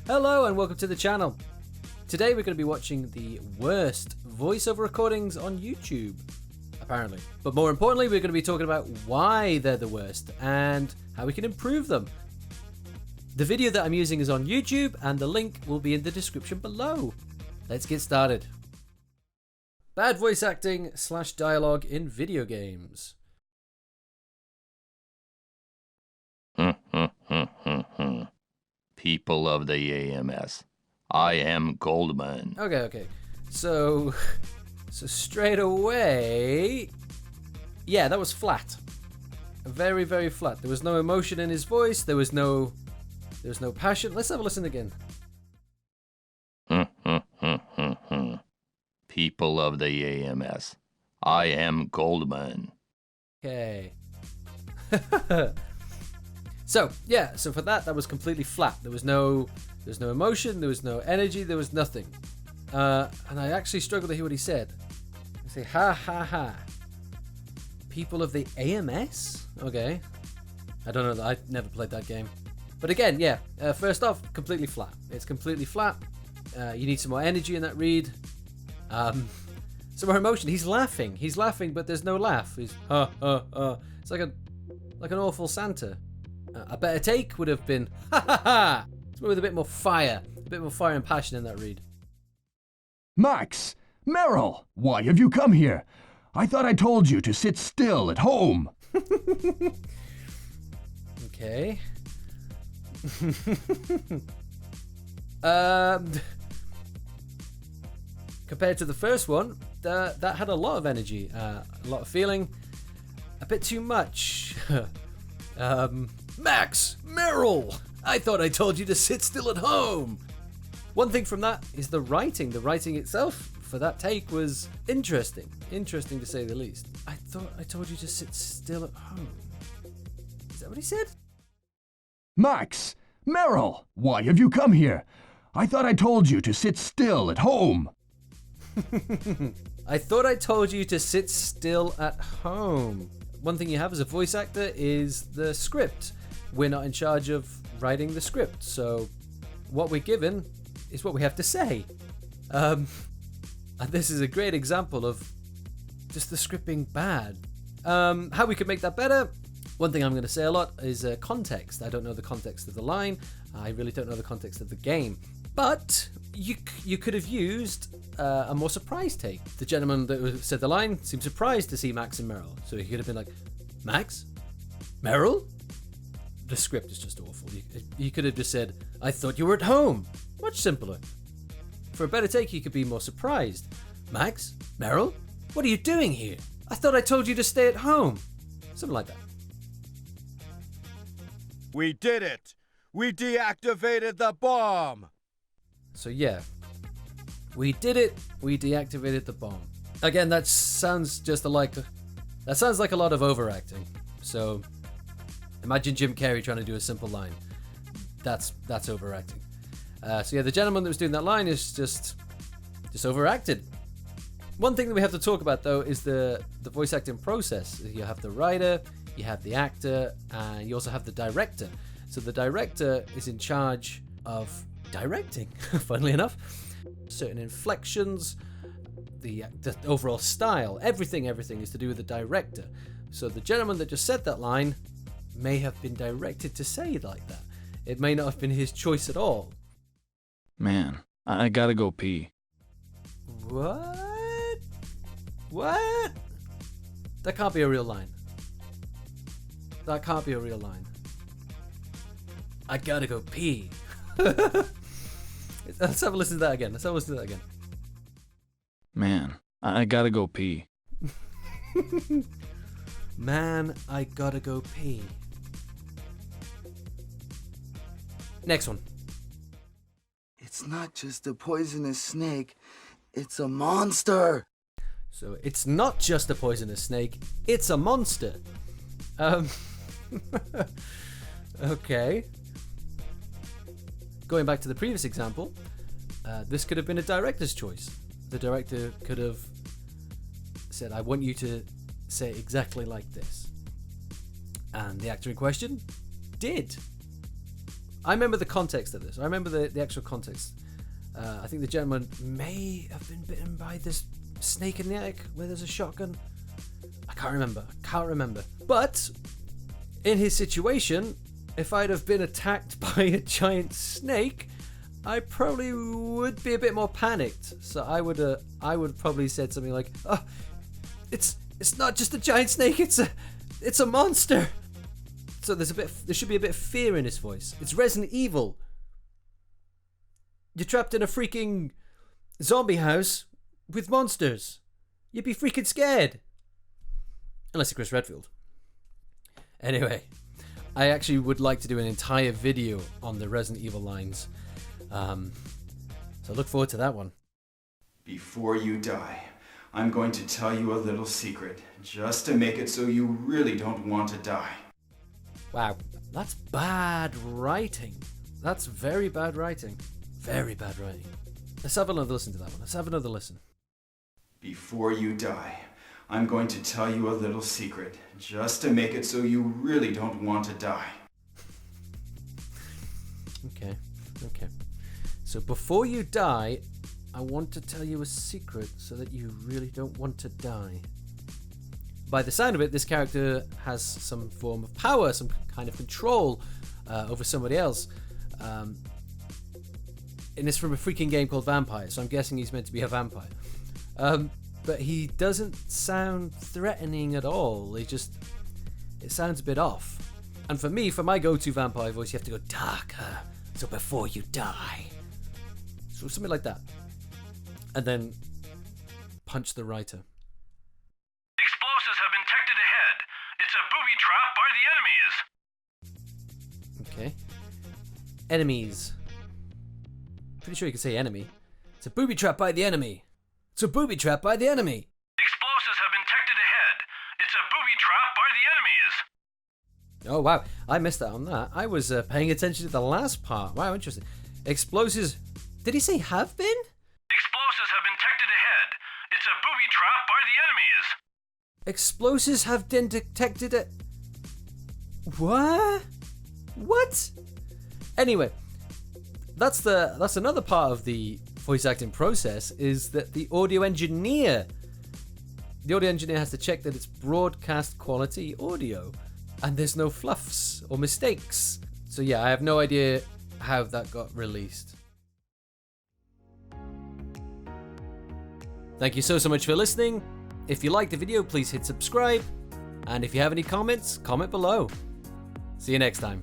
Hello and welcome to the channel. Today we're going to be watching the worst voiceover recordings on YouTube, apparently. But more importantly, we're going to be talking about why they're the worst and how we can improve them. The video that I'm using is on YouTube and the link will be in the description below. Let's get started. Bad voice acting / dialogue in video games. People of the AMS, I am Goldman. Okay. So straight away, yeah, that was flat. Very, very flat. There was no emotion in his voice. There was no passion. Let's have a listen again. People of the AMS, I am Goldman. Okay. So for that was completely flat. There was no emotion, there was no energy, there was nothing. And I actually struggled to hear what he said. I say, ha ha ha. People of the AMS? Okay. I don't know, I never played that game. But again, yeah, first off, completely flat. It's completely flat. You need some more energy in that read. Some more emotion. He's laughing, but there's no laugh. He's ha ha ha. It's like an awful Santa. A better take would have been ha ha ha. With a bit more fire and passion in that read. Max! Meryl! Why have you come here? I thought I told you to sit still at home. Okay. Compared to the first one, that had a lot of energy, a lot of feeling, a bit too much. Max! Meryl! I thought I told you to sit still at home! One thing from that is the writing. The writing itself for that take was interesting. Interesting to say the least. I thought I told you to sit still at home. Is that what he said? Max! Meryl! Why have you come here? I thought I told you to sit still at home. I thought I told you to sit still at home. One thing you have as a voice actor is the script. We're not in charge of writing the script, so what we're given is what we have to say. And this is a great example of just the script being bad. How we could make that better? One thing I'm going to say a lot is context. I don't know the context of the line. I really don't know the context of the game. But you could have used a more surprised take. The gentleman that said the line seemed surprised to see Max and Meryl. So he could have been like, Max? Meryl? The script is just awful. You could have just said, I thought you were at home. Much simpler. For a better take, you could be more surprised. Max? Meryl? What are you doing here? I thought I told you to stay at home. Something like that. We did it! We deactivated the bomb! So yeah, we did it. We deactivated the bomb. Again, that sounds like a lot of overacting. So imagine Jim Carrey trying to do a simple line. That's overacting. So yeah, the gentleman that was doing that line is just overacted. One thing that we have to talk about though is the voice acting process. You have the writer, you have the actor, and you also have the director. So the director is in charge of directing, funnily enough. Certain inflections, the overall style, everything is to do with the director. So the gentleman that just said that line may have been directed to say it like that. It may not have been his choice at all. Man, I gotta go pee. What? That can't be a real line. That can't be a real line. I gotta go pee. Let's have a listen to that again. Man, I gotta go pee. Man, I gotta go pee. Next one. It's not just a poisonous snake, it's a monster. So it's not just a poisonous snake, it's a monster. Okay. Going back to the previous example, this could have been a director's choice. The director could have said, I want you to say it exactly like this. And the actor in question did. I remember the context of this. I remember the actual context. I think the gentleman may have been bitten by this snake in the attic where there's a shotgun. I can't remember. But in his situation, if I'd have been attacked by a giant snake, I probably would be a bit more panicked. So I would probably said something like, "Oh, it's not just a giant snake. It's a monster." So there should be a bit of fear in his voice. It's Resident Evil. You're trapped in a freaking zombie house with monsters. You'd be freaking scared. Unless you're Chris Redfield. Anyway, I actually would like to do an entire video on the Resident Evil lines. So look forward to that one. Before you die, I'm going to tell you a little secret, just to make it so you really don't want to die. Wow, that's bad writing. That's very bad writing. Very bad writing. Let's have another listen to that one. Let's have another listen. Before you die, I'm going to tell you a little secret, just to make it so you really don't want to die. Okay. So before you die, I want to tell you a secret so that you really don't want to die. By the sound of it, this character has some form of power, some kind of control over somebody else. And it's from a freaking game called Vampire, so I'm guessing he's meant to be a vampire. But he doesn't sound threatening at all. It sounds a bit off. And for me, for my go-to vampire voice, you have to go darker. So before you die. So something like that. And then punch the writer. Explosives have been detected ahead. It's a booby trap by the enemies. Okay. Enemies. Pretty sure you can say enemy. It's a booby trap by the enemy. It's a booby trap by the enemy. Explosives have been detected ahead. It's a booby trap by the enemies. Oh, wow. I missed out on that. I was paying attention to the last part. Wow, interesting. Explosives. Did he say have been? Explosives have been detected ahead. It's a booby trap by the enemies. Explosives have been detected at... What? Anyway, that's another part of the voice acting process, is that the audio engineer has to check that it's broadcast quality audio and there's no fluffs or mistakes. So yeah, I have no idea how that got released. Thank you so much for listening. If you liked the video, please hit subscribe. And if you have any comments, comment below. See you next time.